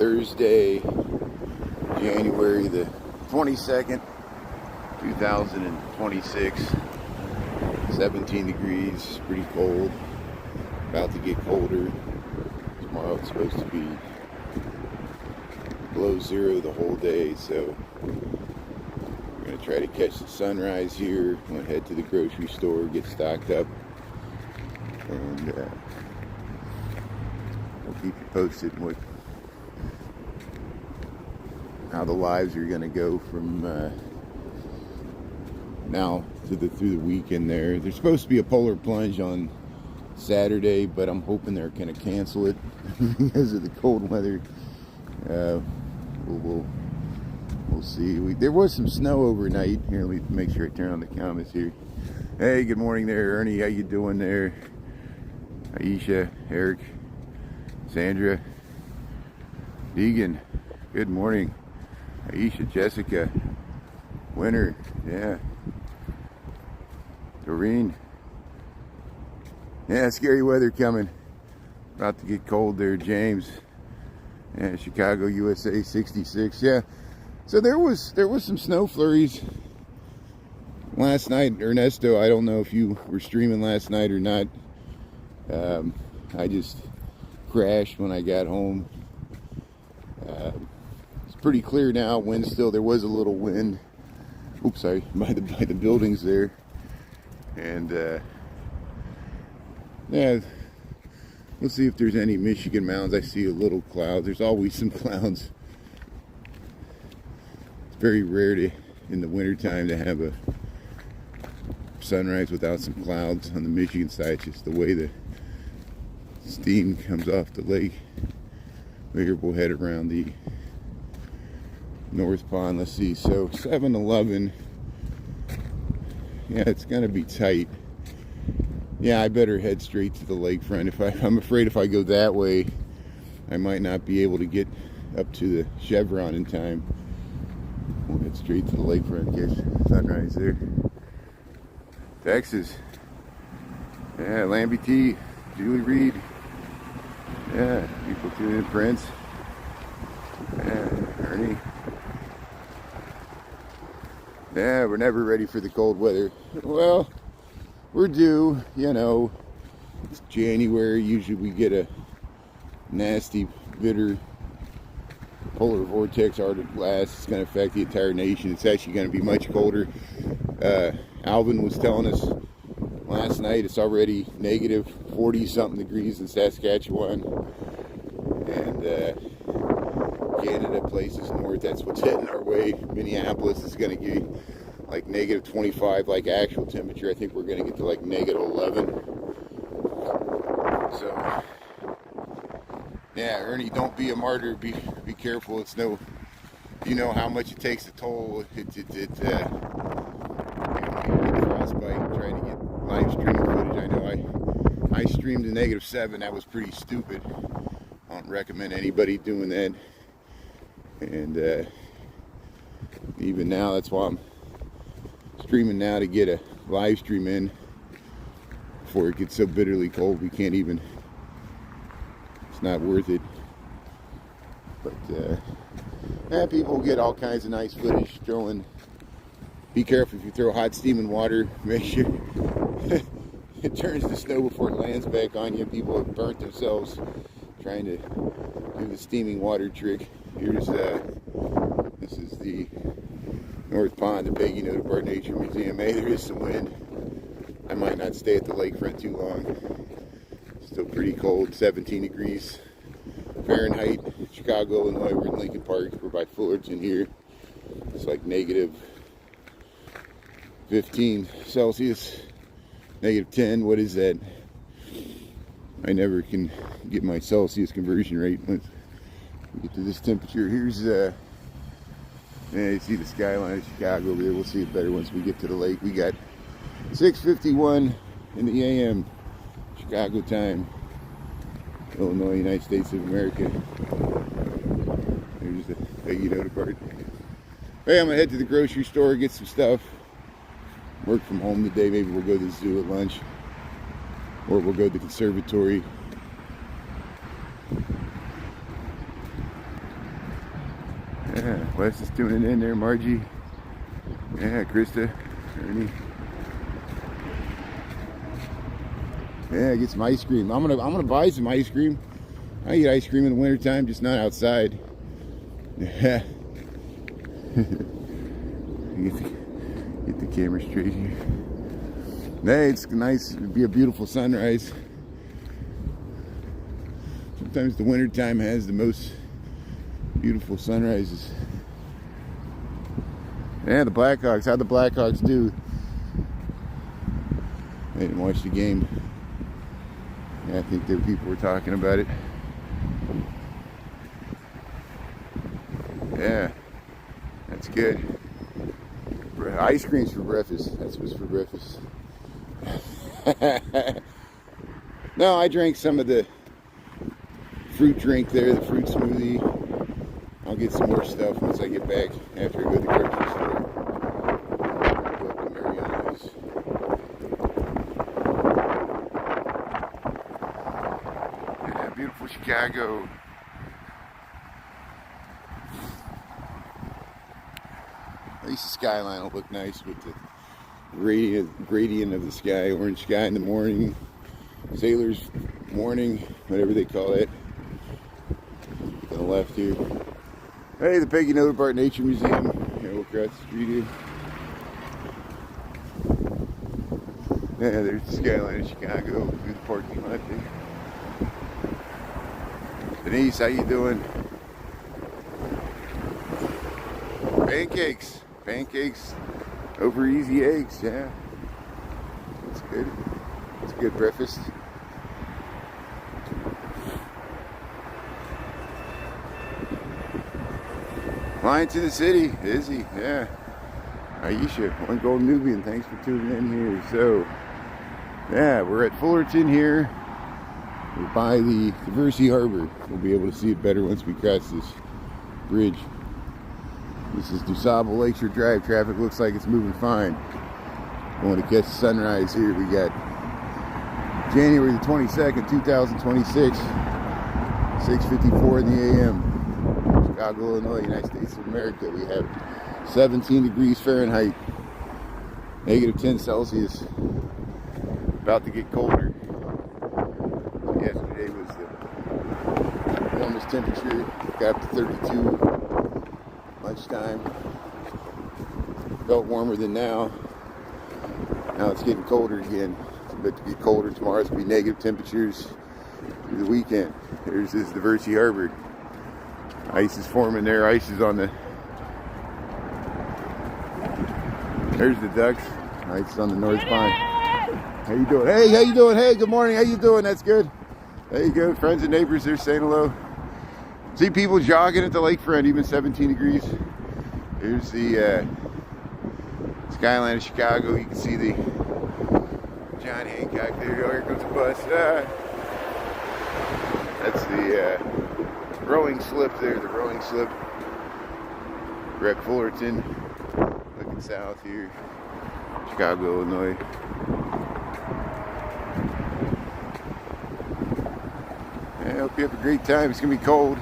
Thursday, January the 22nd, 2026. 17 degrees, pretty cold. About to get colder. Tomorrow it's supposed to be below zero the whole day, so we're going to try to catch the sunrise here. I'm going to head to the grocery store, get stocked up, and we'll keep you posted with how the lives are going to go from now to through the weekend there. There's supposed to be a polar plunge on Saturday, but I'm hoping they're going to cancel it because of the cold weather. We'll see. There was some snow overnight. Here, let me make sure I turn on the comments here. Hey, good morning there, Ernie. How you doing there? Aisha, Eric, Sandra, Deegan, good morning. Aisha, Jessica, Winter, yeah. Doreen. Yeah, scary weather coming. About to get cold there, James. Yeah, Chicago, USA, 66. Yeah. So there was some snow flurries last night. Ernesto, I don't know if you were streaming last night or not. I just crashed when I got home. It's pretty clear now. Wind still. There was a little wind. Oops, sorry, by the buildings there. And yeah, let's see if there's any Michigan mountains. I see a little cloud. There's always some clouds. It's very rare in the wintertime to have a sunrise without some clouds on the Michigan side. It's just the way the steam comes off the lake. Later we'll head around the North Pond. Let's see. So 7-Eleven. Yeah, it's gonna be tight. Yeah, I better head straight to the lakefront. I'm afraid if I go that way, I might not be able to get up to the Chevron in time. We'll head straight to the lakefront, catch sunrise there. Texas. Yeah, Lambie T, Julie Reed. Yeah, people tuning in, Prince. Yeah, Ernie. Yeah, we're never ready for the cold weather. Well, we're due, you know. It's January. Usually we get a nasty, bitter polar vortex Arctic blast. It's going to affect the entire nation. It's actually going to be much colder. Alvin was telling us last night it's already negative 40-something degrees in Saskatchewan. And Canada, places north, that's what's heading our way. Minneapolis is going to get like negative 25, like actual temperature. I think we're going to get to like negative 11. So, yeah, Ernie, don't be a martyr. Be careful. It's no, you know how much it takes to toll. Frostbite. Trying to get live streaming footage. I know I streamed to negative 7. That was pretty stupid. I don't recommend anybody doing that. And even now, that's why I'm streaming now, to get a live stream in before it gets so bitterly cold we can't even, it's not worth it. But yeah, people get all kinds of nice footage throwing. Be careful if you throw hot steaming water. Make sure it turns to snow before it lands back on you. People have burnt themselves trying to do the steaming water trick. Here's this is the North Pond, the Peggy Notabart Nature Museum. Hey, there is some wind. I might not stay at the lakefront too long. Still pretty cold, 17 degrees Fahrenheit. Chicago, Illinois. We're in Lincoln Park. We're by Fullerton here. It's like negative 15 Celsius, negative 10. What is that? I never can get my Celsius conversion rate. Let's get to this temperature. Here's yeah, you see the skyline of Chicago over there. We'll see it better once we get to the lake. We got 6:51 in the AM, Chicago time, Illinois, United States of America. There's the Peggy Notabart. Hey, I'm gonna head to the grocery store, get some stuff. Work from home today. Maybe we'll go to the zoo at lunch, or we'll go to the conservatory. Wes is tuning in there, Margie. Yeah, Krista, Ernie. Yeah, get some ice cream. I'm gonna buy some ice cream. I eat ice cream in the wintertime, just not outside. Yeah. Get the camera straight here. Hey, it's nice. It'd be a beautiful sunrise. Sometimes the wintertime has the most beautiful sunrises. Yeah, the Blackhawks. How'd the Blackhawks do? I didn't watch the game. Yeah, I think people were talking about it. Yeah, that's good. Ice cream's for breakfast. That's what's for breakfast. No, I drank some of the fruit drink there, the fruit smoothie. I'll get some more stuff once I get back after I go to the grocery store. Go up to Mariano's. Yeah, beautiful Chicago. At least the skyline will look nice with the gradient of the sky, orange sky in the morning, sailor's morning, whatever they call it. To the left here. Hey, the Peggy Notabart Nature Museum. Here, we'll cross the street here. Yeah, there's the skyline of Chicago through the parking lot there. Denise, how you doing? Pancakes. Pancakes over easy eggs, yeah. That's good. It's a good breakfast. Flying to the city, Izzy, yeah. Aisha, One Golden Nubian, thanks for tuning in here. So, yeah, we're at Fullerton here. We're by the Diversey Harbor. We'll be able to see it better once we cross this bridge. This is DuSable Lakeshore Drive. Traffic looks like it's moving fine. Going to catch the sunrise here. We got January the 22nd, 2026, 6:54 in the a.m. Chicago, Illinois, United States of America. We have 17 degrees Fahrenheit, negative 10 Celsius. About to get colder. Yesterday was the warmest temperature. Got up to 32. Lunchtime. Felt warmer than now. Now it's getting colder again. It's about to get colder tomorrow. It's going to be negative temperatures through the weekend. Here's this Diversey Harbor. Ice is forming there. Ice is on the... There's the ducks. Ice is on the North Pond. How you doing? Hey, how you doing? Hey, good morning. How you doing? That's good. There you go. Friends and neighbors there saying hello. See people jogging at the lakefront, even 17 degrees. Here's the skyline of Chicago. You can see the John Hancock there. Oh, here comes the bus. That's the rowing slip there, the rowing slip. We're at Fullerton, looking south here, Chicago, Illinois. I hope you have a great time. It's going to be cold.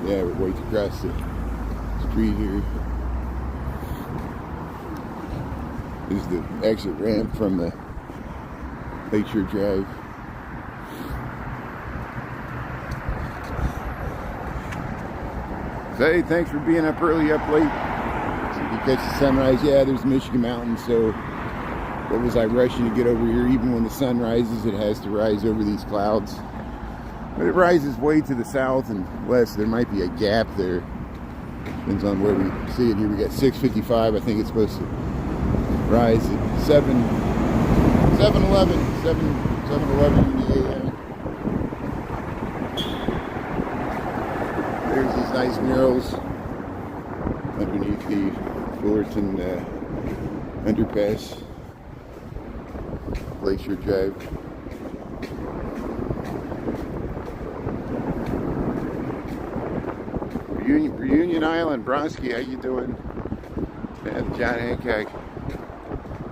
Yeah, we're waiting to cross the street here. This is the exit ramp from the Lakeshore Drive. So, hey, thanks for being up early, up late. So you can catch the sunrise. Yeah, there's Michigan Mountains, so what was I rushing to get over here? Even when the sun rises, it has to rise over these clouds. But it rises way to the south and west. There might be a gap there. Depends on where we see it here. We got 6:55. I think it's supposed to rise at 7:11 in the a.m. There's these nice murals underneath the Fullerton underpass, Lakeshore Drive. Reunion Island, Bronski, how you doing? And John Hancock.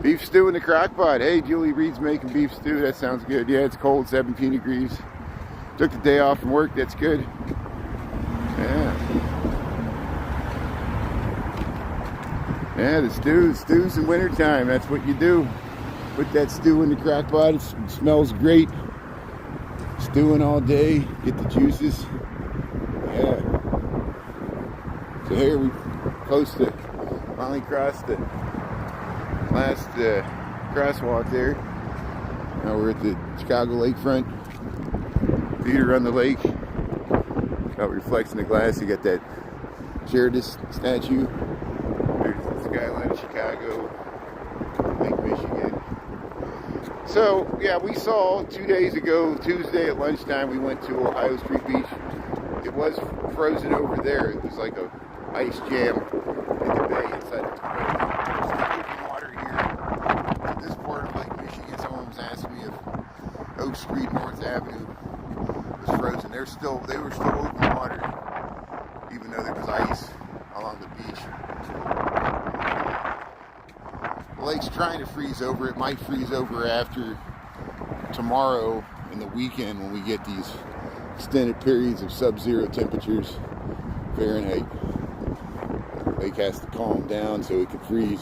Beef stew in the crock pot. Hey, Julie Reed's making beef stew. That sounds good. Yeah, it's cold, 17 degrees. Took the day off from work. That's good. Yeah. Yeah, the stews in wintertime. That's what you do. Put that stew in the crock pot. It smells great. Stewing all day. Get the juices. Yeah. So here we close to finally crossed the last crosswalk there. Now we're at the Chicago lakefront. Theater on the lake. Got reflects in the glass. You got that Cheridus statue. There's the skyline of Chicago, Lake Michigan. So yeah, we saw 2 days ago, Tuesday at lunchtime, we went to Ohio Street Beach. It was frozen over there. It was like a ice jam in the bay inside the tornado. There's open water here at this part of Lake Michigan. Someone was asking me if Oak Street, North Avenue was frozen. They were still open water, even though there was ice along the beach. The lake's trying to freeze over. It might freeze over after tomorrow and the weekend when we get these extended periods of sub-zero temperatures Fahrenheit. The lake has to calm down so it can freeze.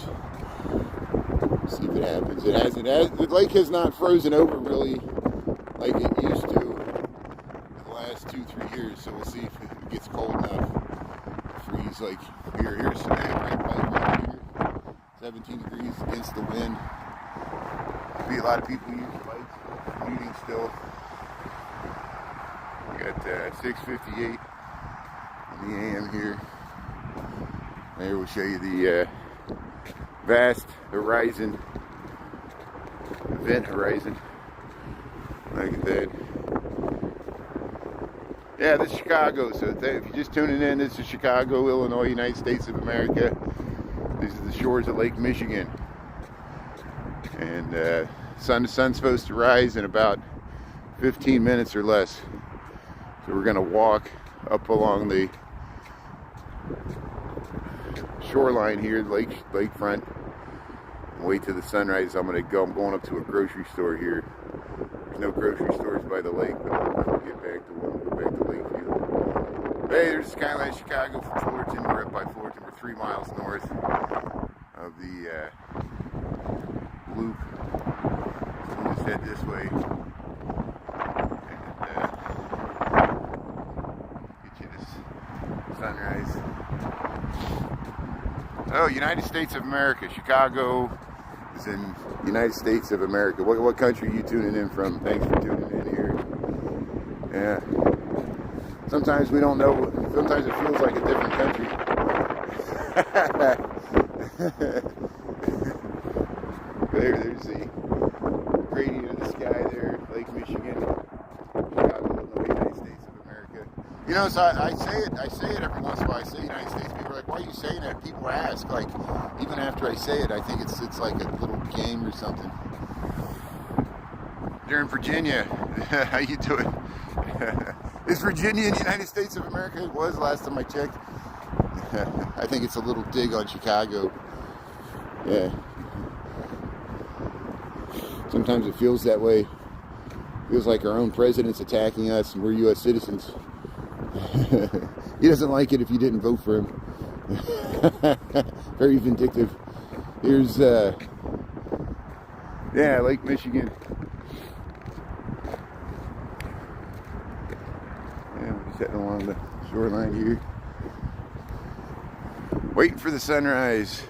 See if it happens. It hasn't. The lake has not frozen over really like it used to in the last 2-3 years. So we'll see if it gets cold enough to freeze. Like here's tonight, right here, 17 degrees against the wind. There'll be a lot of people using bikes, commuting still. We got 6:58 in the AM here. There we'll show you the vast horizon, event horizon. Look at that. Yeah, this is Chicago. So if you're just tuning in, this is Chicago, Illinois, United States of America. These are the shores of Lake Michigan. And the sun's supposed to rise in about 15 minutes or less. So we're going to walk up along the shoreline here, lakefront, and wait till the sunrise. I'm going up to a grocery store here. There's no grocery stores by the lake, but we'll get back to one. We'll go back to Lakeview. Hey, there's the skyline of Chicago from Fullerton. We're up by Fullerton. We're 3 miles north of the loop. So we'll just head this way. Sunrise. Oh, United States of America. Chicago is in United States of America. What country are you tuning in from? Thanks for tuning in here. Yeah. Sometimes we don't know. Sometimes it feels like a different country. There's the gradient of the sky there, Lake Michigan. Chicago, Illinois, United States of America. You know, so I say it every once in a while. I say United States. People are like, why are you saying that? People ask, like, even after I say it, I think it's like a little game or something. You're in Virginia. How you doing? Is Virginia in the United States of America? It was last time I checked. I think it's a little dig on Chicago. Yeah. Sometimes it feels that way. It feels like our own president's attacking us and we're U.S. citizens. He doesn't like it if you didn't vote for him. Very vindictive. Here's, yeah, Lake Michigan. Yeah, we're just heading along the shoreline here. Waiting for the sunrise.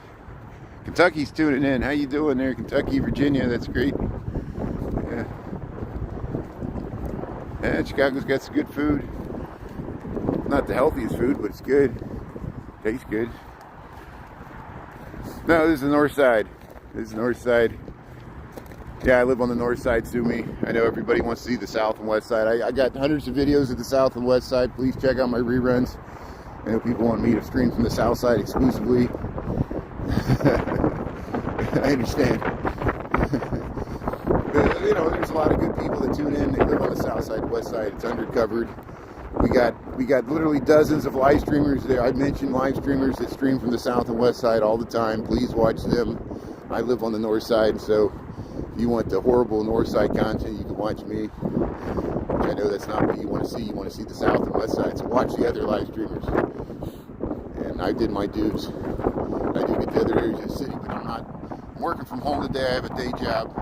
Kentucky's tuning in. How you doing there, Kentucky, Virginia? That's great. Yeah. Yeah, Chicago's got some good food. Not the healthiest food, but it's good. Tastes good. No, this is the north side. This is the north side. Yeah, I live on the north side, sue me. I know everybody wants to see the south and west side. I got hundreds of videos of the south and west side. Please check out my reruns. I know people want me to stream from the south side exclusively. I understand. But, you know, there's a lot of good people that tune in. They live on the south side, west side. It's undercovered. We got literally dozens of live streamers there. I mentioned live streamers that stream from the south and west side all the time. Please watch them. I live on the north side, so if you want the horrible north side content, you can watch me. which I know that's not what you want to see. You want to see the south and west side. So watch the other live streamers. And I did my dues. I do get to other areas of the city, but I'm working from home today. I have a day job.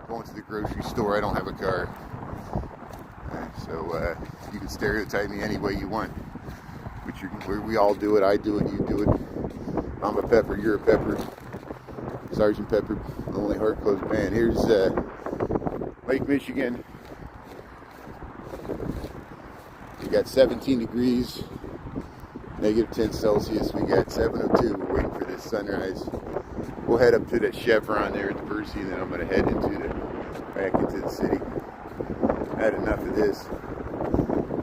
Going to the grocery store. I don't have a car. So you can stereotype me any way you want. We all do it. I do it. You do it. I'm a Pepper. You're a Pepper. Sergeant Pepper. Lonely Heart Club Band. Here's Lake Michigan. We got 17 degrees. Negative 10 Celsius. We got 7:02. We're waiting for this sunrise. We'll head up to the Chevron there at the Bercy, and then I'm going to head back into the city. Had enough of this.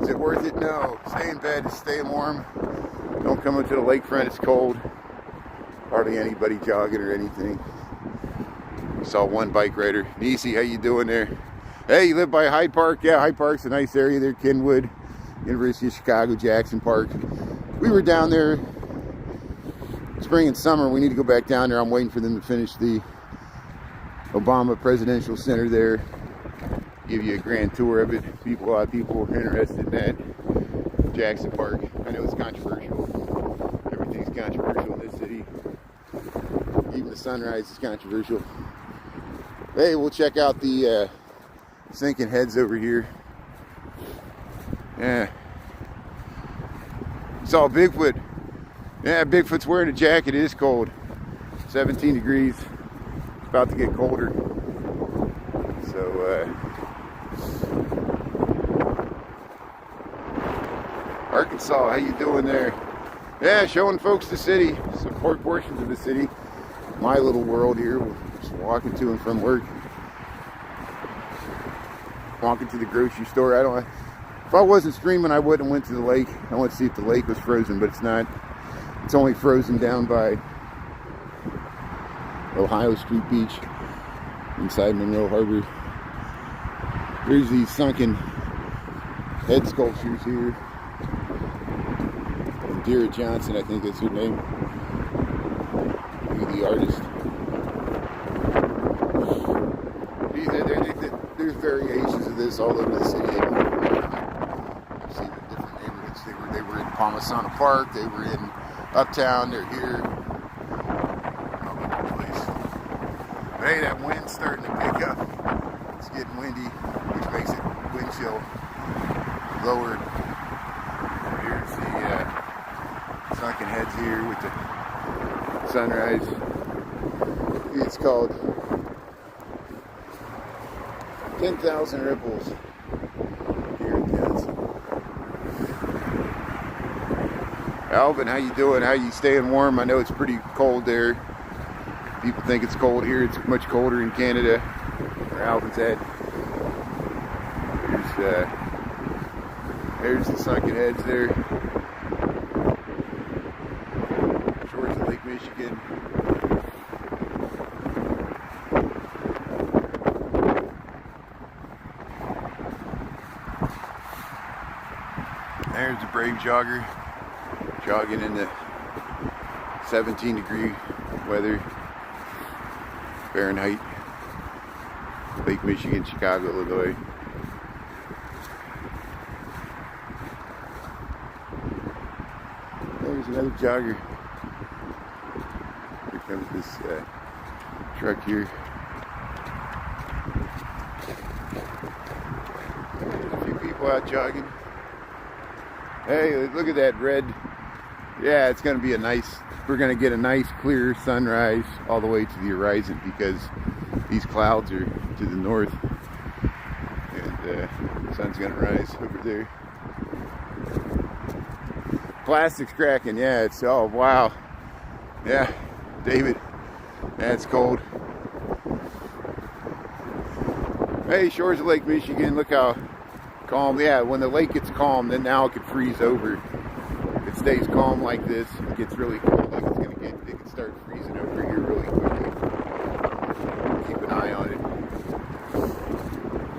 Is it worth it? No. Stay in bed. Stay warm. Don't come up to the lakefront. It's cold. Hardly anybody jogging or anything. Saw one bike rider. Nisi, how you doing there? Hey, you live by Hyde Park? Yeah, Hyde Park's a nice area there. Kenwood, University of Chicago, Jackson Park. We were down there spring and summer. We need to go back down there. I'm waiting for them to finish the Obama Presidential Center there. Give you a grand tour of it. A lot of people are interested in that. Jackson Park. I know it's controversial. Everything's controversial in this city. Even the sunrise is controversial. Hey, we'll check out the sinking heads over here. Yeah. Saw Bigfoot. Yeah, Bigfoot's wearing a jacket. It is cold. 17 degrees. It's about to get colder. So, Arkansas, how you doing there? Yeah, showing folks the city. Support portions of the city. My little world here. Just walking to and from work. Walking to the grocery store. If I wasn't streaming, I wouldn't went to the lake. I want to see if the lake was frozen, but it's not. It's only frozen down by Ohio Street Beach inside Monroe Harbor. There's these sunken head sculptures here. Dira Johnson, I think that's her name. The artist. There's variations of this all over the city. You see the different neighborhoods. They were in Palmasana Park. They were in Uptown. They're here. All over the place. But hey, that wind's starting to pick up. It's getting windy, which makes it wind chill lower. Here's the sunken heads here with the sunrise. It's called 10,000 Ripples here in Johnson. Alvin, how you doing? How you staying warm? I know it's pretty cold there. People think it's cold here. It's much colder in Canada, where Alvin's at. There's the sunken heads there. Shores of Lake Michigan. There's the brave jogger jogging in the 17-degree weather, Fahrenheit, Lake Michigan, Chicago, Illinois. There's another jogger. Here comes this truck here. There's a few people out jogging. Hey, look at that red. Yeah, it's going to be a nice, we're going to get a nice clear sunrise all the way to the horizon because these clouds are to the north. And the sun's going to rise over there. Plastic's cracking, yeah, it's, oh wow. Yeah, David, that's cold. Hey, shores of Lake Michigan, look how calm. Yeah, when the lake gets calm, then now it could freeze over. If it stays calm like this, it gets really cold, like it's gonna get, it could start freezing over here really quickly. Keep an eye on it.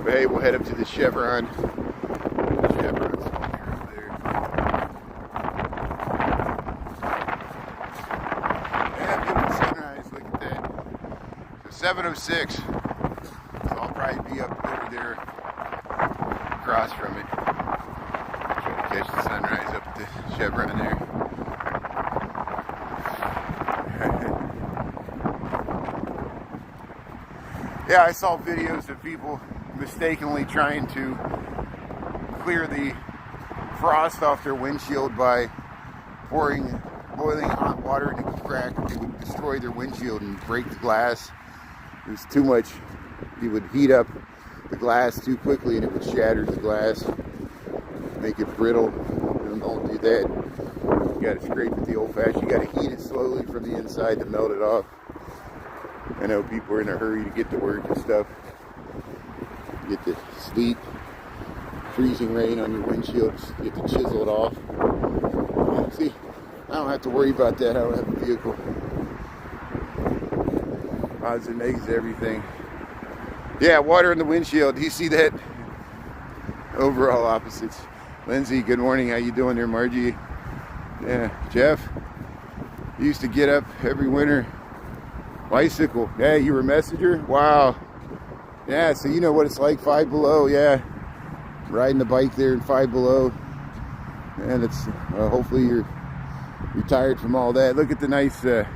But hey, we'll head up to the Chevron. Chevron's over there. Yeah, beautiful sunrise, look at that. So 7:06. So I'll probably be up over there across from it. Try to catch the sunrise up at the chevron there. Yeah, I saw videos of people mistakenly trying to clear the frost off their windshield by pouring boiling hot water into the crack. It would destroy their windshield and break the glass. It was too much. You would heat up the glass too quickly and it would shatter the glass, make it brittle. Don't do that. You gotta scrape it the old-fashioned. You gotta heat it slowly from the inside to melt it off. I know people are in a hurry to get to work and stuff. Get the sleet, freezing rain on your windshield, get to chisel it off. Yeah, see, I don't have to worry about that. I don't have a vehicle. Odds and eggs, everything. Yeah, water in the windshield. Do you see that? Overall opposites. Lindsay, good morning. How you doing there, Margie? Yeah, Jeff. Used to get up every winter. Bicycle. Yeah, you were a messenger? Wow. Yeah, so you know what it's like, 5 below. Yeah, riding the bike there in 5 below. And it's hopefully you're retired from all that. Look at the nice, yeah,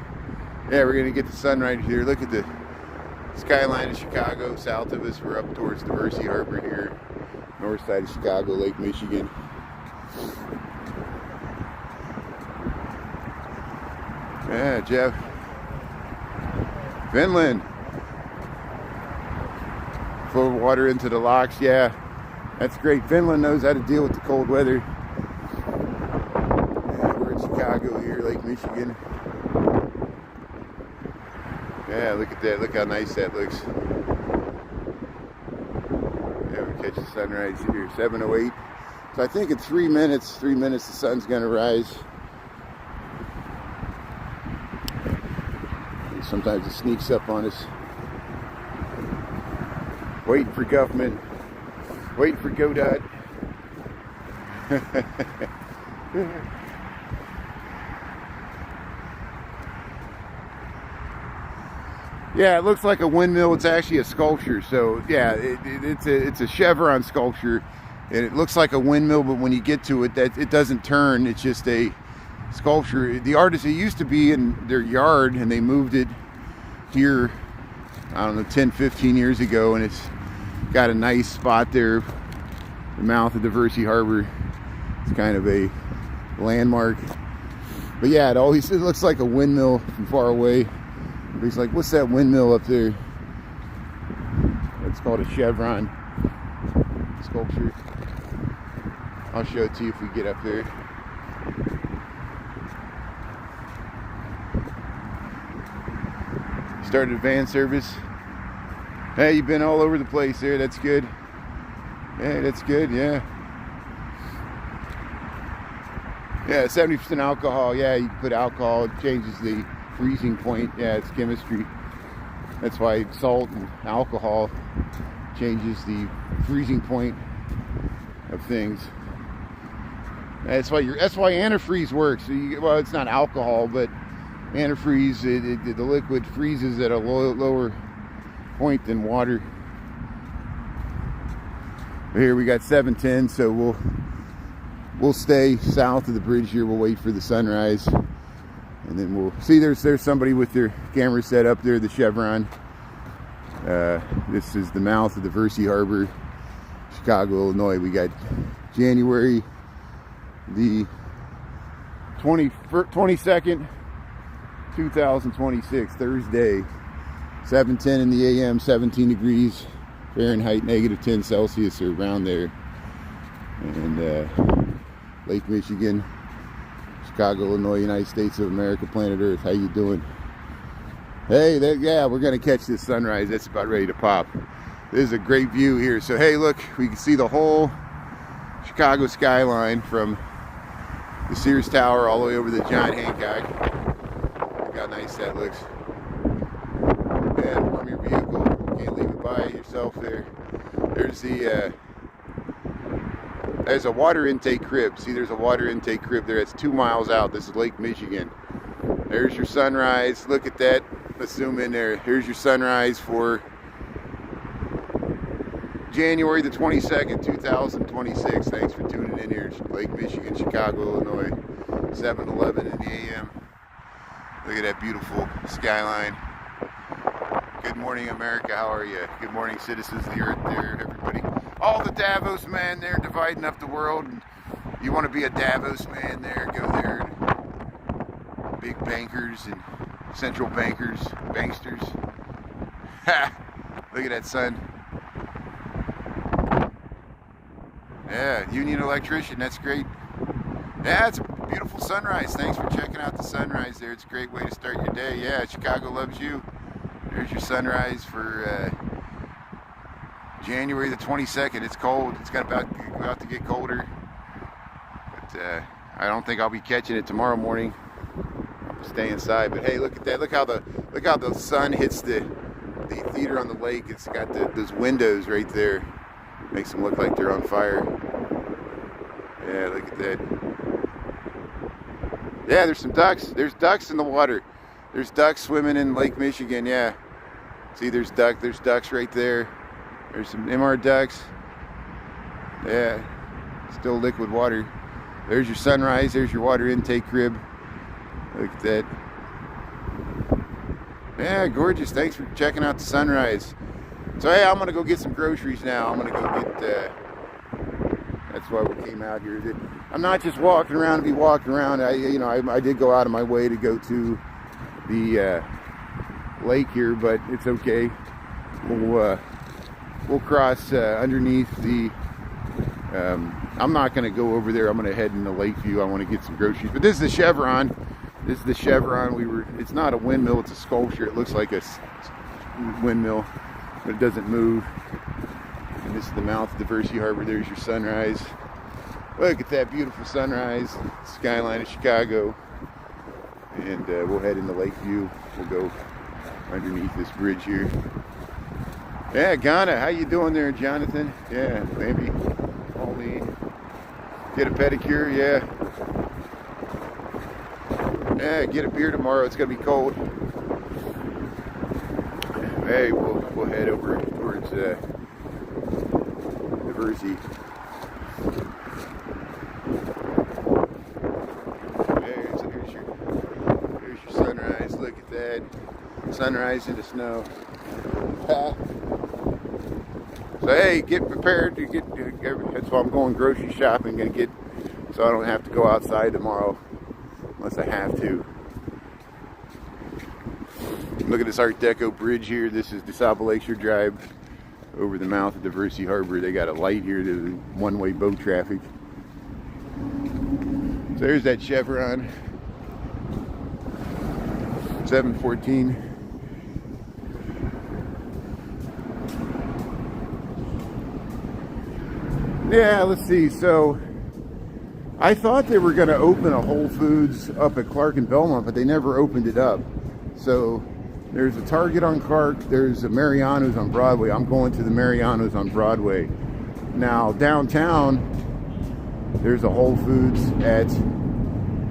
we're going to get the sun right here. Look at the skyline of Chicago. South of us, we're up towards Diversey Harbor here. North side of Chicago, Lake Michigan. Yeah, Jeff. Finland. Full water into the locks. Yeah, that's great. Finland knows how to deal with the cold weather. Yeah, we're in Chicago here, Lake Michigan. Yeah, look at that. Look how nice that looks. Yeah, we catch the sunrise here, 7:08. So I think in 3 minutes, the sun's gonna rise. And sometimes it sneaks up on us. Waiting for government, waiting for GODOT. Yeah, it looks like a windmill. It's actually a sculpture. So yeah, it's a chevron sculpture, and it looks like a windmill. But when you get to it, that it doesn't turn. It's just a sculpture. The artist, it used to be in their yard, and they moved it here, I don't know, 10, 15 years ago, and it's got a nice spot there, the mouth of Diversey Harbor. It's kind of a landmark. But yeah, it looks like a windmill from far away. He's like, what's that windmill up there? It's called a chevron sculpture. I'll show it to you if we get up there. Started van service. Hey, you've been all over the place there. That's good. Hey, that's good. Yeah. Yeah, 70% alcohol. Yeah, you can put alcohol. It changes the freezing point. Yeah, it's chemistry. That's why salt and alcohol changes the freezing point of things. That's why antifreeze works. So well, it's not alcohol, but antifreeze, the liquid freezes at a lower point than water. Here we got 7:10, so we'll stay south of the bridge here. We'll wait for the sunrise, and then we'll see. There's somebody with their camera set up there, the chevron. This is the mouth of the Diversey Harbor, Chicago, Illinois. We got January the 22nd, 2026, Thursday, 7:10 in the AM, 17 degrees Fahrenheit, -10 Celsius, or around there. And Lake Michigan, Chicago, Illinois, United States of America, planet Earth. How you doing? Hey, yeah, we're gonna catch this sunrise. It's about ready to pop. This is a great view here. So hey, look, we can see the whole Chicago skyline from the Sears Tower all the way over to John Hancock. Look how nice that looks. And warm your vehicle. Can't leave it by yourself there. There's a water intake crib. See, there's a water intake crib there. It's 2 miles out. This is Lake Michigan. There's your sunrise. Look at that. Let's zoom in there. Here's your sunrise for January the 22nd, 2026. Thanks for tuning in here. Lake Michigan, Chicago, Illinois. 7:11 in the AM. Look at that beautiful skyline. Good morning, America. How are you? Good morning, citizens of the earth there, everybody. All the Davos man there dividing up the world. You want to be a Davos man there, go there. Big bankers and central bankers, banksters. Ha! Look at that sun. Yeah, union electrician, that's great. Yeah, it's a beautiful sunrise. Thanks for checking out the sunrise there. It's a great way to start your day. Yeah, Chicago loves you. There's your sunrise for January the 22nd. It's cold. It's about to get colder. But I don't think I'll be catching it tomorrow morning. I'll stay inside. But hey, look at that. Look how the sun hits the theater on the lake. It's got those windows right there. Makes them look like they're on fire. Yeah, look at that. Yeah, there's some ducks. There's ducks in the water. There's ducks swimming in Lake Michigan. Yeah. See, there's ducks right there. There's some MR ducks. Yeah. Still liquid water. There's your sunrise. There's your water intake crib. Look at that. Yeah, gorgeous. Thanks for checking out the sunrise. So hey, I'm gonna go get some groceries now. I'm gonna go get. That's why we came out here. I'm not just walking around to be walking around. I did go out of my way to go to the lake here, but it's okay. We'll cross underneath the. I'm not gonna go over there. I'm gonna head into Lakeview. I want to get some groceries. But this is the Chevron. This is the Chevron. It's not a windmill. It's a sculpture. It looks like a windmill, but it doesn't move. And this is the mouth of Diversity Harbor. There's your sunrise. Look at that beautiful sunrise. Skyline of Chicago. And we'll head into Lakeview. We'll go underneath this bridge here. Yeah, Ghana, how you doing there, Jonathan? Yeah, maybe only get a pedicure. Yeah. Yeah, get a beer tomorrow. It's gonna be cold. Hey, we'll head over towards Diversity. There's your sunrise. Look at that. Sunrise into snow. So hey, get prepared to get. That's why I'm going grocery shopping. So I don't have to go outside tomorrow unless I have to. Look at this Art Deco bridge here. This is DeSable Lakeshore Drive over the mouth of Diversity Harbor. They got a light here to one-way boat traffic. So there's that Chevron. 714. Yeah, let's see. So I thought they were going to open a Whole Foods up at Clark and Belmont, but they never opened it up. So there's a Target on Clark. There's a Mariano's on Broadway. I'm going to the Mariano's on Broadway. Now downtown, there's a Whole Foods at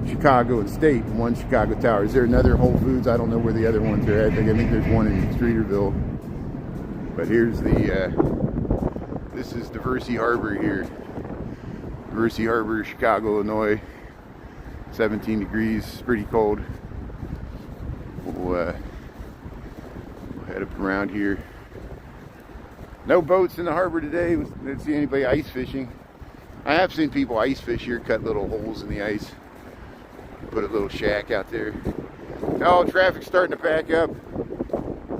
Chicago and State, one Chicago Tower. Is there another Whole Foods? I don't know where the other ones are at. I think there's one in Streeterville. But here's this is Diversity Harbor here. Diversity Harbor, Chicago, Illinois. 17 degrees, it's pretty cold. We'll head up around here. No boats in the harbor today. Didn't see anybody ice fishing. I have seen people ice fish here, cut little holes in the ice. Put a little shack out there. Oh, traffic's starting to back up.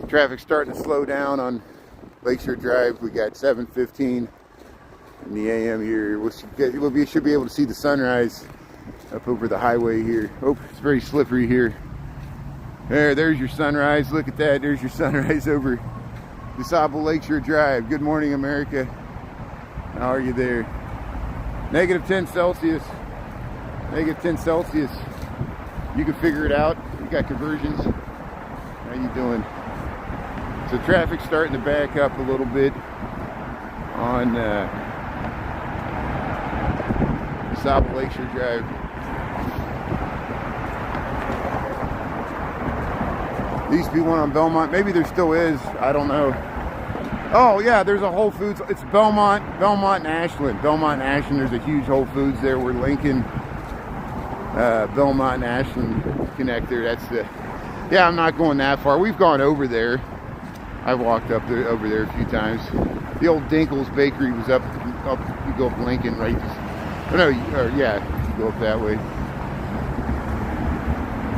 Traffic's starting to slow down on Lakeshore Drive. We got 7:15 in the AM here. We should be able to see the sunrise up over the highway here. Oh, it's very slippery here. There's your sunrise. Look at that. There's your sunrise over DeSable Lakeshore Drive. Good morning, America. How are you there? -10 Celsius. -10 Celsius. You can figure it out. You got conversions. How you doing? So traffic's starting to back up a little bit on DeSable Lakeshore Drive. There used to be one on Belmont. Maybe there still is. I don't know. Oh yeah, there's a Whole Foods. It's Belmont and Ashland. Belmont and Ashland, there's a huge Whole Foods there. We're linking Belmont and Ashland connector. That's the, yeah, I'm not going that far. We've gone over there. I've walked up there, over there a few times. The old Dinkle's Bakery was up, you go up Lincoln, right? Oh, no, yeah, you go up that way.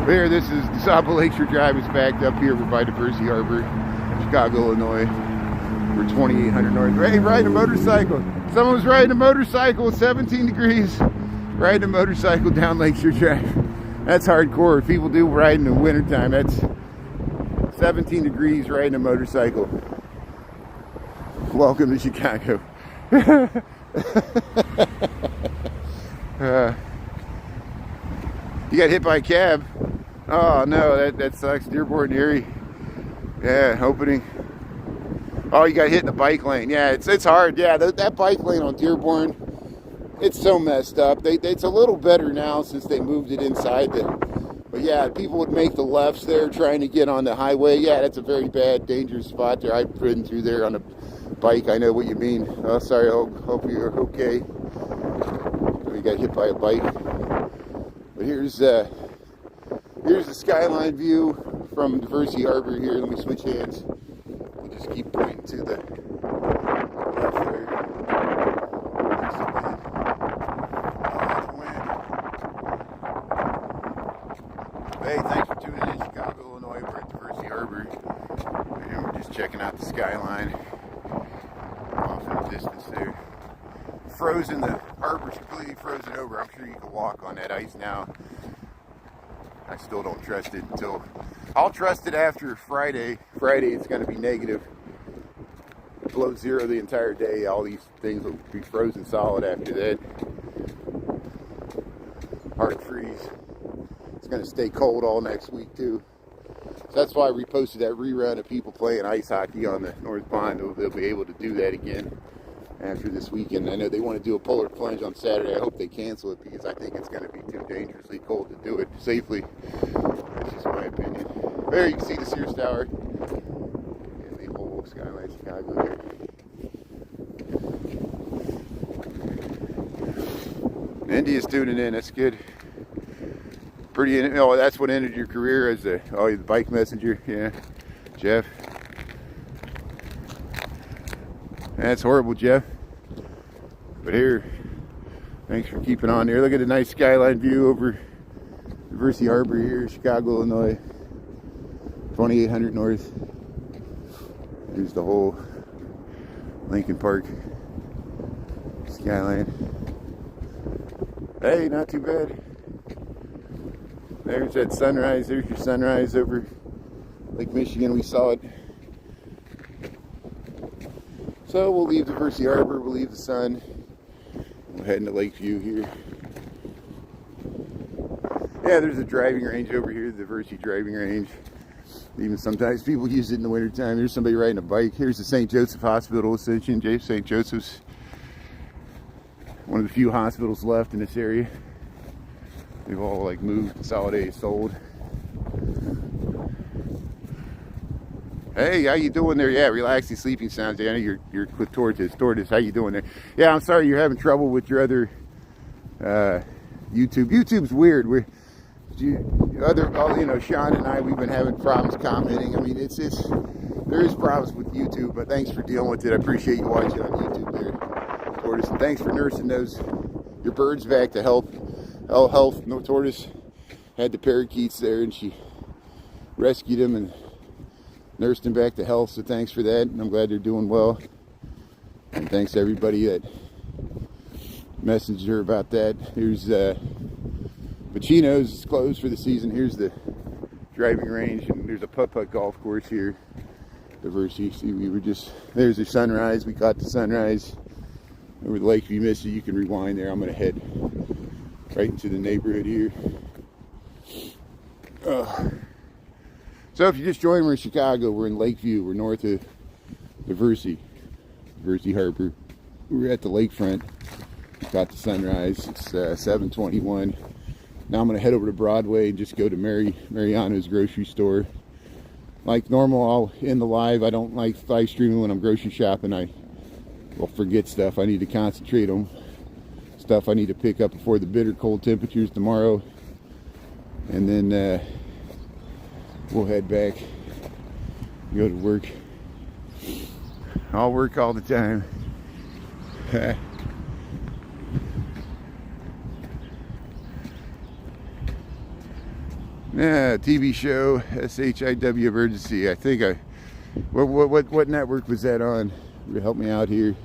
There, this is DeSable Lakeshore Drive. It's backed up here. We're by Diversity Harbor, Chicago, Illinois. We're 2800 north. Hey, riding a motorcycle. Someone was riding a motorcycle at 17 degrees. Riding a motorcycle down Lakeshore Drive. That's hardcore. People do ride in the wintertime. That's 17 degrees riding a motorcycle. Welcome to Chicago. You got hit by a cab. Oh no, that sucks. Dearborn, Erie. Yeah, opening. Oh, you got hit in the bike lane. Yeah, it's hard. Yeah, that bike lane on Dearborn, it's so messed up. It's a little better now since they moved it inside. But yeah, people would make the lefts there trying to get on the highway. Yeah, that's a very bad, dangerous spot there. I've ridden through there on a bike. I know what you mean. Oh, sorry. Hope you're okay. We got hit by a bike. But here's the skyline view from Diversity Harbor here. Let me switch hands. We'll just keep pointing to the left there. Hey, thanks for tuning in, Chicago, Illinois. We're at Diversity Harbor, and we're just checking out the skyline off in the distance there. Frozen, the harbor's completely frozen over. I'm sure you can walk on that ice now. I still don't trust it until, I'll trust it after Friday. Friday it's going to be negative, below zero the entire day. All these things will be frozen solid after that. Hard freeze. It's going to stay cold all next week too. So that's why I reposted that rerun of people playing ice hockey on the North Pond. They'll be able to do that again after this weekend. I know they want to do a polar plunge on Saturday. I hope they cancel it because I think it's going to be too dangerously cold to do it safely. That's just my opinion. There you can see the Sears Tower and the whole skyline of Chicago there. India's tuning in. That's good. Pretty. Oh, that's what ended your career as the bike messenger. Yeah, Jeff. That's horrible, Jeff. But here, thanks for keeping on there. Look at the nice skyline view over Diversity Harbor here, Chicago, Illinois. 2800 north. Here's the whole Lincoln Park skyline. Hey, not too bad. There's that sunrise. There's your sunrise over Lake Michigan. We saw it. So we'll leave Diversity Harbor, we'll leave the sun. We'll head into Lakeview here. Yeah, there's a driving range over here, the Diversity driving range. Even sometimes people use it in the wintertime. There's somebody riding a bike. Here's the St. Joseph Hospital Ascension, St. Joseph's. One of the few hospitals left in this area. They've all like moved, consolidated, sold. Hey, how you doing there? Yeah, relaxing sleeping sounds. I know you're with Tortoise. Tortoise, how you doing there? Yeah, I'm sorry you're having trouble with your other YouTube. YouTube's weird. Sean and I, we've been having problems commenting. I mean, there is problems with YouTube, but thanks for dealing with it. I appreciate you watching on YouTube there, Tortoise, and thanks for nursing your birds back to health. No, Tortoise had the parakeets there, and she rescued them and nursed them back to health, so thanks for that, and I'm glad they're doing well. And thanks to everybody that messaged her about that. Here's Pacino's is closed for the season. Here's the driving range, and there's a putt-putt golf course here. Diversity. See, there's the sunrise. We caught the sunrise over the lake. If you missed it, you can rewind there. I'm going to head right into the neighborhood here. So if you just joined, we're in Chicago. We're in Lakeview. We're north of Diversity Harbor. We're at the lakefront. We got the sunrise. It's 7:21. Now I'm going to head over to Broadway and just go to Mariano's grocery store. like normal, I'll end the live. I don't like live streaming when I'm grocery shopping. I will forget stuff. I need to concentrate on stuff I need to pick up before the bitter cold temperatures tomorrow. And then we'll head back, go to work. I'll work all the time. Yeah, TV show SHIW Emergency. I think what network was that on? Help me out here.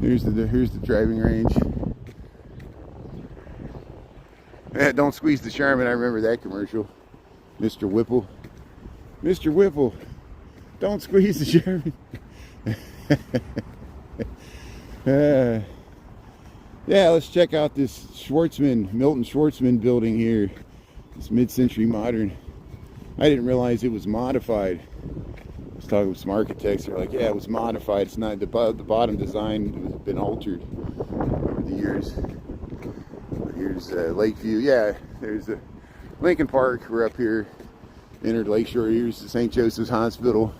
Here's the driving range. Yeah, don't squeeze the Charmin. I remember that commercial. Mr. Whipple. Mr. Whipple, don't squeeze the Charmin. Yeah, let's check out this Milton Schwartzman building here. This mid-century modern. I didn't realize it was modified. I was talking with some architects. They're like, yeah, it was modified. It's not the bottom design has been altered over the years. Here's Lakeview. Yeah, there's the Lincoln Park. We're up here, entered Lakeshore. Here's the St. Joseph's Hospital.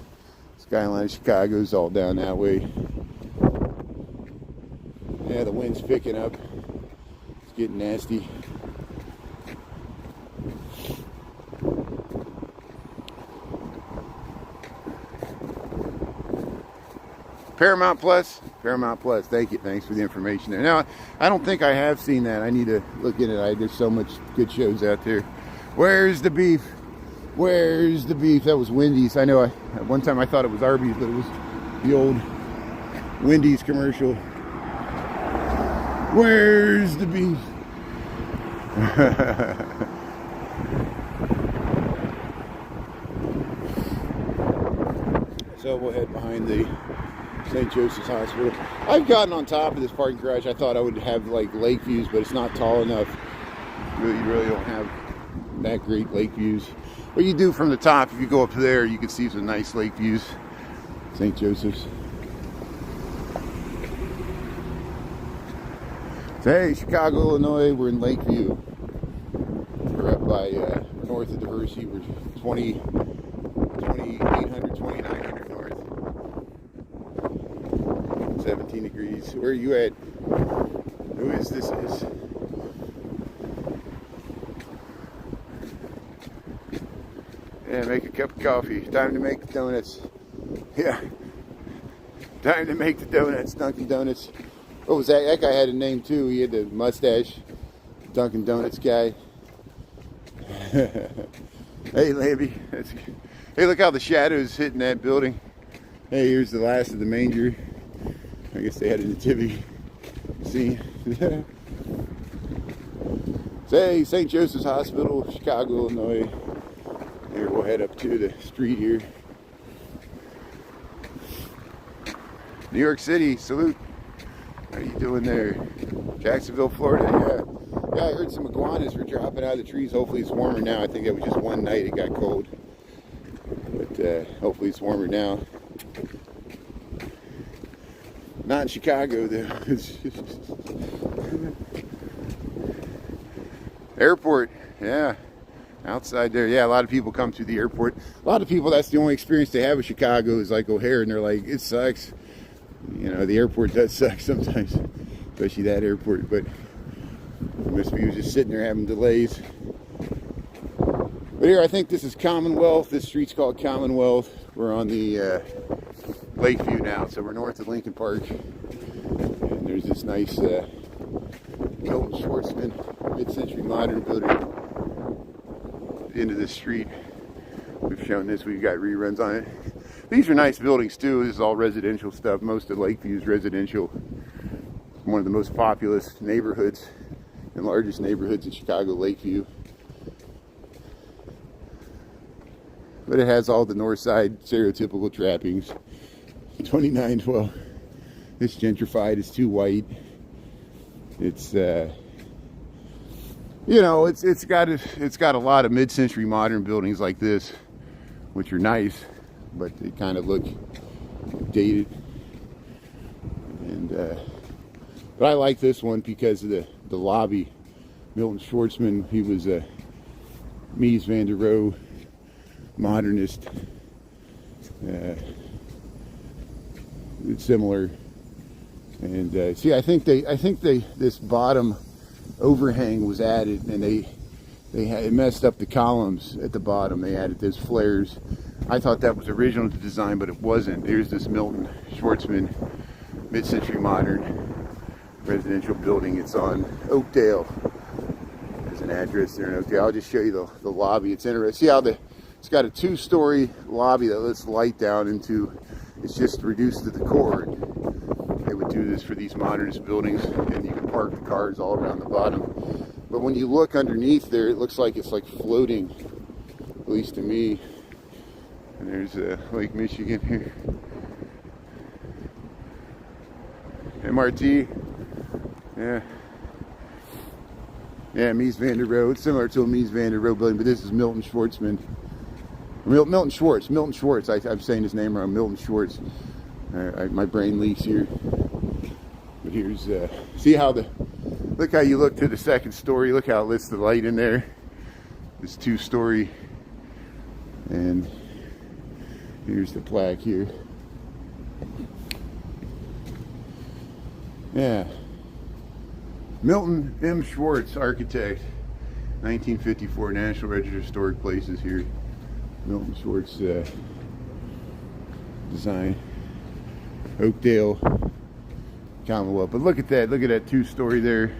Skyline of Chicago's all down that way. Yeah, the wind's picking up. It's getting nasty. Paramount Plus. Thank you. Thanks for the information there. Now, I don't think I have seen that. I need to look at it. There's so much good shows out there. Where's the beef? Where's the beef? That was Wendy's. I know. At one time I thought it was Arby's, but it was the old Wendy's commercial. Where's the beef? So we'll head behind the St. Joseph's Hospital. I've gotten on top of this parking garage. I thought I would have like lake views, but it's not tall enough. You really don't have that great lake views. What you do from the top, if you go up there, you can see some nice lake views. St. Joseph's. Hey, Chicago, Illinois, we're in Lakeview. We're up by, north of Diversity. We're 2,800, 2,900 north. 17 degrees. Where are you at? Who is this? Yeah, make a cup of coffee. Time to make the donuts. Yeah. Time to make the donuts, Dunkin' Donuts. What was that? That guy had a name too. He had the mustache. Dunkin' Donuts guy. Hey, Lambie. Hey, look how the shadows hitting that building. Hey, here's the last of the manger. I guess they had a nativity scene. Say, St. Joseph's Hospital, Chicago, Illinois. Here, we'll head up to the street here. New York City, salute. How are you doing there? Jacksonville, Florida, yeah. Yeah, I heard some iguanas were dropping out of the trees. Hopefully it's warmer now. I think it was just one night it got cold. But hopefully it's warmer now. Not in Chicago, though. Airport, yeah. Outside there, yeah, a lot of people come to the airport. A lot of people, that's the only experience they have with Chicago is like O'Hare, and they're like, it sucks. You know, the airport does suck sometimes, especially that airport, but must be just sitting there having delays. But here, I think this is Commonwealth. This street's called Commonwealth. We're on the Lakeview now, so we're north of Lincoln Park. And there's this nice Milton Schwartzman mid-century modern building into this street. We've shown this, we've got reruns on it. These are nice buildings too. This is all residential stuff. Most of Lakeview is residential. One of the most populous neighborhoods and largest neighborhoods in Chicago, Lakeview. But it has all the north side stereotypical trappings. 2912. It's gentrified, it's too white. It's you know, it's got a lot of mid-century modern buildings like this, which are nice, but they kind of look dated. And but I like this one because of the lobby. Milton Schwartzman, he was Mies van der Rohe modernist. It's similar. And see, I think this bottom overhang was added, and it messed up the columns at the bottom. They added those flares. I thought that was original to design, but it wasn't. Here's this Milton Schwartzman mid-century modern residential building. It's on Oakdale. There's an address there in Oakdale. I'll just show you the lobby. It's interesting. See how it's got a 2-story lobby that lets light down into. It's just reduced to the core. They would do this for these modernist buildings, and you can park the cars all around the bottom. But when you look underneath there, it looks like it's like floating, at least to me. And there's Lake Michigan here. MRT. Yeah. Yeah, Mies van der Rohe. It's similar to a Mies van der Rohe building, but this is Milton Schwartzman. Milton Schwartz. I'm saying his name wrong. Milton Schwartz. My brain leaks here. But here's, see how look how you look to the second story. Look how it lets the light in there. This 2-story. And here's the plaque here. Yeah. Milton M. Schwartz, architect. 1954, National Register of Historic Places here. Milton Schwartz design. Oakdale, Commonwealth. But look at that 2-story there.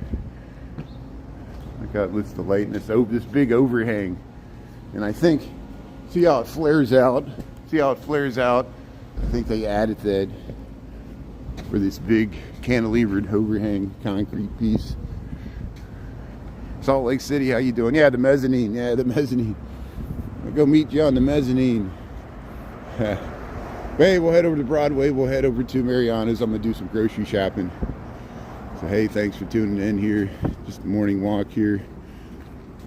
Look how it lets the light in this big overhang. And I think, see how it flares out? I think they added that for this big cantilevered overhang concrete piece. Salt Lake City, how you doing? Yeah, the mezzanine. I'll go meet you on the mezzanine. Hey, we'll head over to Broadway. We'll head over to Mariana's. I'm going to do some grocery shopping. So, hey, thanks for tuning in here. Just a morning walk here.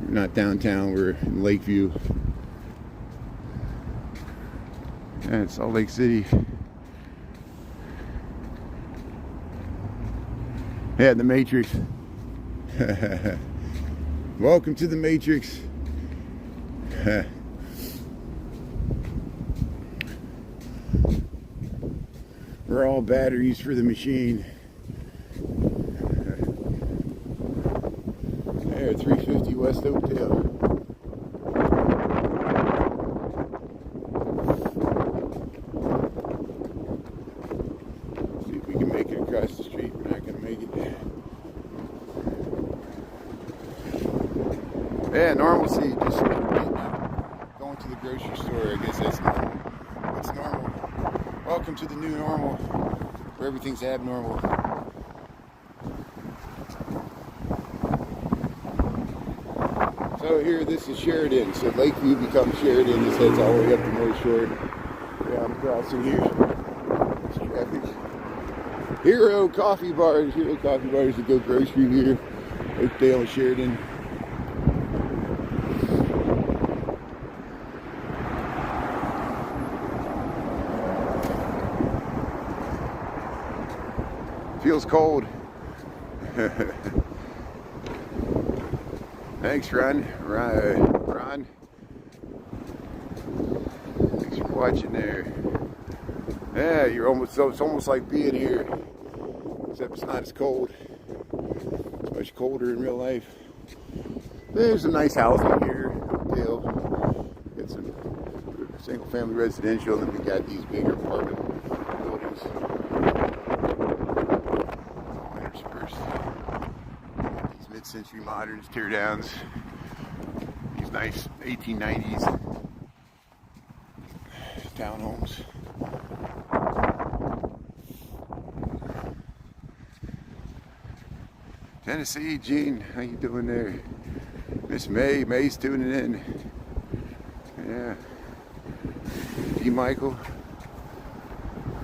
We're not downtown. We're in Lakeview. Yeah, it's Salt Lake City. Yeah, the Matrix. Welcome to the Matrix. We're all batteries for the machine. There, 350 West Oakdale. See if we can make it across the street. We're not going to make it. Yeah, normalcy, just going to the grocery store. I guess that's normal. What's normal? Welcome to the new normal, where everything's abnormal. So here, this is Sheridan. So Lakeview becomes Sheridan. This heads all the way up to North Shore. Yeah, I'm crossing here. It's traffic. Hero coffee bars. Hero coffee bars to go grocery here. Oakdale and Sheridan. Feels cold. Thanks, Ron. Thanks for watching there. Yeah, it's almost like being here, except it's not as cold. It's much colder in real life. There's some nice housing here, Oakdale. Got some single-family residential, and then we got these bigger apartment buildings. These mid-century moderns, tear downs. These nice 1890s townhomes. Tennessee, Gene, how you doing there? Miss May's tuning in. Yeah. G. Michael.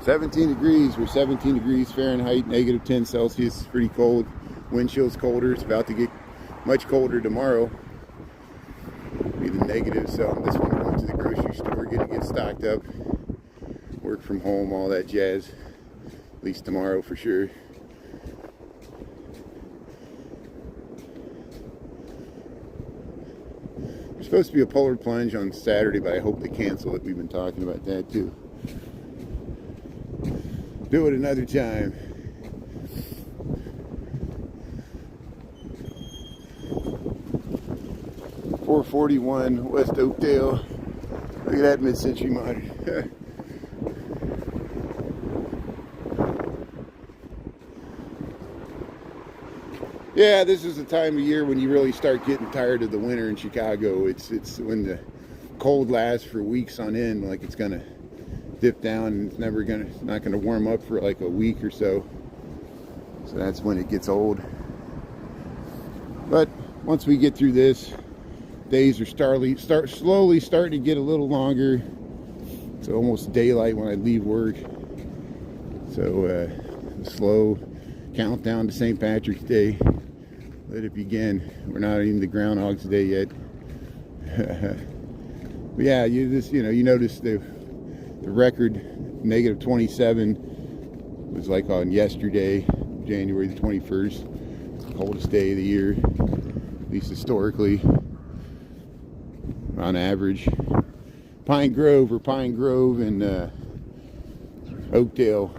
17 degrees. We're 17 degrees Fahrenheit, negative 10 Celsius. It's pretty cold. Wind chill's colder. It's about to get much colder tomorrow. Be the negative. So I'm just going to the grocery store, gonna get stocked up. Work from home, all that jazz. At least tomorrow for sure. Supposed to be a polar plunge on Saturday, but I hope they cancel it. We've been talking about that too. Do it another time. .441 West Oakdale. Look at that mid-century modern. Yeah, this is the time of year when you really start getting tired of the winter in Chicago. It's when the cold lasts for weeks on end, like it's gonna dip down and it's not gonna warm up for like a week or so. So that's when it gets old. But once we get through this, days are slowly starting to get a little longer. It's almost daylight when I leave work. So slow countdown to St. Patrick's Day. Let it begin. We're not even the Groundhog's Day yet. But yeah, you notice the record -27 was like on yesterday, January the 21st, coldest day of the year, at least historically, on average. Pine Grove and Oakdale,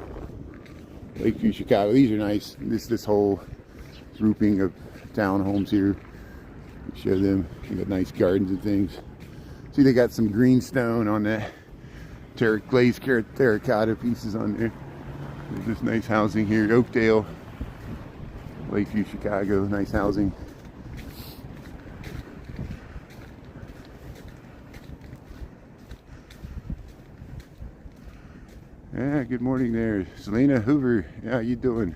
Lakeview, Chicago. These are nice. This whole grouping of townhomes here. Show them. They got nice gardens and things. See, they got some greenstone on that glazed terracotta pieces on there. There's this nice housing here. Oakdale, Lakeview, Chicago. Nice housing. Yeah, good morning there. Selena Hoover. How you doing?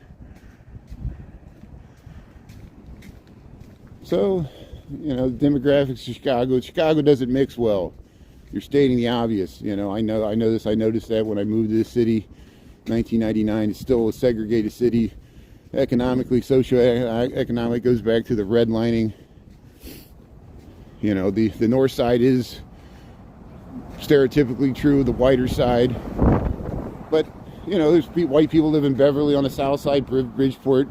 So, the demographics of Chicago. Chicago doesn't mix well. You're stating the obvious. I know this. I noticed that when I moved to this city, 1999. It's still a segregated city. Economically, socioeconomic, goes back to the redlining. The north side is stereotypically true, the whiter side. But, there's white people live in Beverly on the south side, Bridgeport.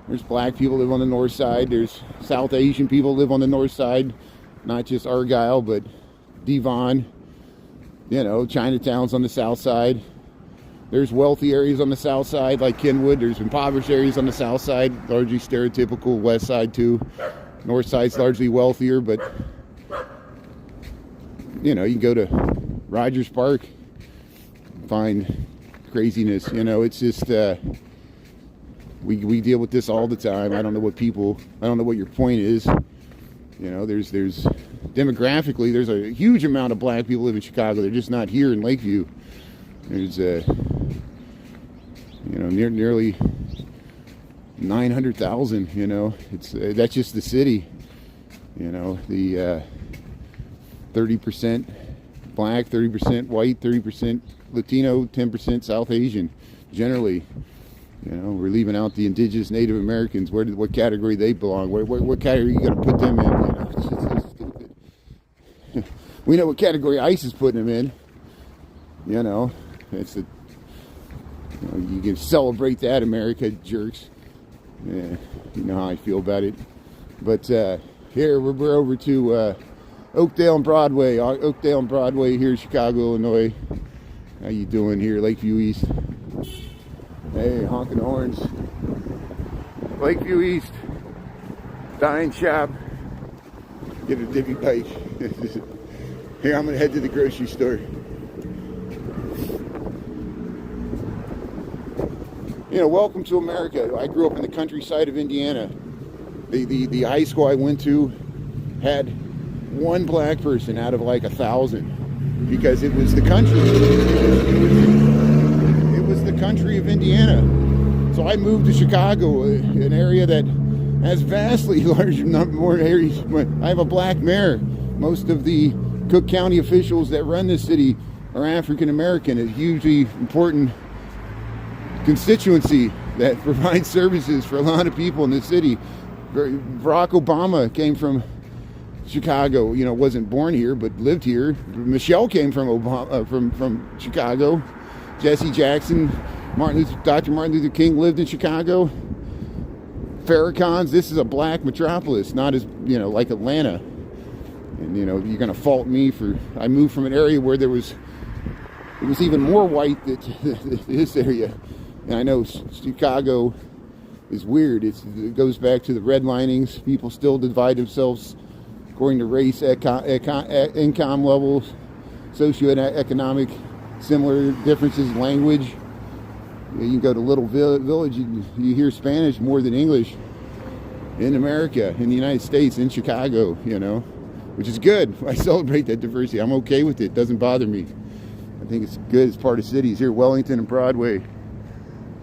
There's black people live on the north side. There's South Asian people live on the north side. Not just Argyle, but Devon. Chinatown's on the south side. There's wealthy areas on the south side, like Kenwood. There's impoverished areas on the south side, largely stereotypical. West side, too. North side's largely wealthier, but, you can go to Rogers Park, find craziness. It's just... We deal with this all the time. I don't know what your point is. There's demographically, there's a huge amount of black people live in Chicago. They're just not here in Lakeview. There's nearly 900,000. That's just the city. The 30% black, 30% white, 30% Latino, 10% South Asian, generally. We're leaving out the indigenous Native Americans. What category they belong? What category are you going to put them in? It's just so stupid. We know what category ICE is putting them in. It's you can celebrate that, America, jerks. Yeah, you know how I feel about it. But here we're over to Oakdale and Broadway. Oakdale and Broadway here in Chicago, Illinois. How you doing here, Lakeview East? Hey, honking horns. Lakeview East, dine shop. Get a divvy pike. Here, I'm gonna head to the grocery store. Welcome to America. I grew up in the countryside of Indiana. The high school I went to had one black person out of like 1,000 because it was the country. It was the country of Indiana. So I moved to Chicago, an area that has vastly larger more areas. I have a black mayor. Most of the Cook County officials that run this city are African American. A hugely important constituency that provides services for a lot of people in the city. Barack Obama came from Chicago. Wasn't born here but lived here. Michelle came from Chicago. Jesse Jackson, Dr. Martin Luther King lived in Chicago. Farrakhan's. This is a black metropolis, not as like Atlanta. And you know, you're gonna fault me for, I moved from an area where it was even more white than this area. And I know Chicago is weird. It goes back to the redlinings. People still divide themselves according to race, income levels, socioeconomic, similar differences, language. You can go to little village, you hear Spanish more than English in America, in the United States, in Chicago, you know, which is good. I celebrate that diversity. I'm okay with it. It doesn't bother me. I think it's good as part of cities. Here, Wellington and Broadway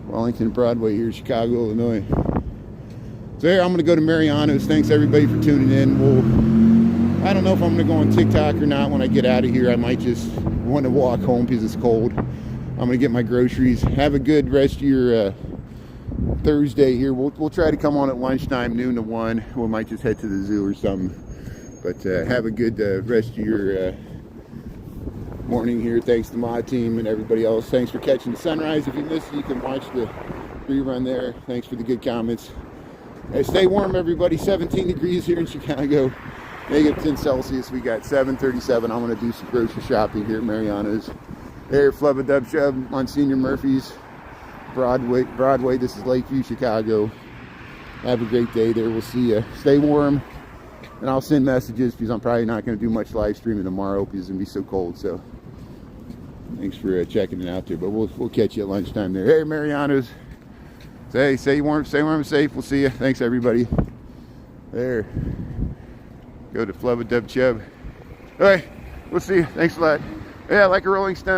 here in Chicago, Illinois. So here, I'm going to go to Mariano's. Thanks everybody for tuning in. I don't know if I'm going to go on TikTok or not when I get out of here. I might just want to walk home because it's cold. I'm going to get my groceries. Have a good rest of your Thursday here. We'll try to come on at lunchtime, noon to 1. We might just head to the zoo or something. But have a good rest of your morning here. Thanks to my team and everybody else. Thanks for catching the sunrise. If you missed it, you can watch the rerun there. Thanks for the good comments. Hey, stay warm, everybody. 17 degrees here in Chicago. -10 Celsius. We got 7:37. I'm going to do some grocery shopping here at Mariano's. There, Flubba Dub Chub, Monsignor Murphy's, Broadway. This is Lakeview, Chicago. Have a great day there. We'll see you. Stay warm. And I'll send messages because I'm probably not going to do much live streaming tomorrow because it's going to be so cold. So thanks for checking it out there. But we'll catch you at lunchtime there. Hey, Mariano's. Stay warm and safe. We'll see you. Thanks, everybody. There. Go to Flubba Dub Chub. All right. We'll see you. Thanks a lot. Yeah, like a Rolling Stone.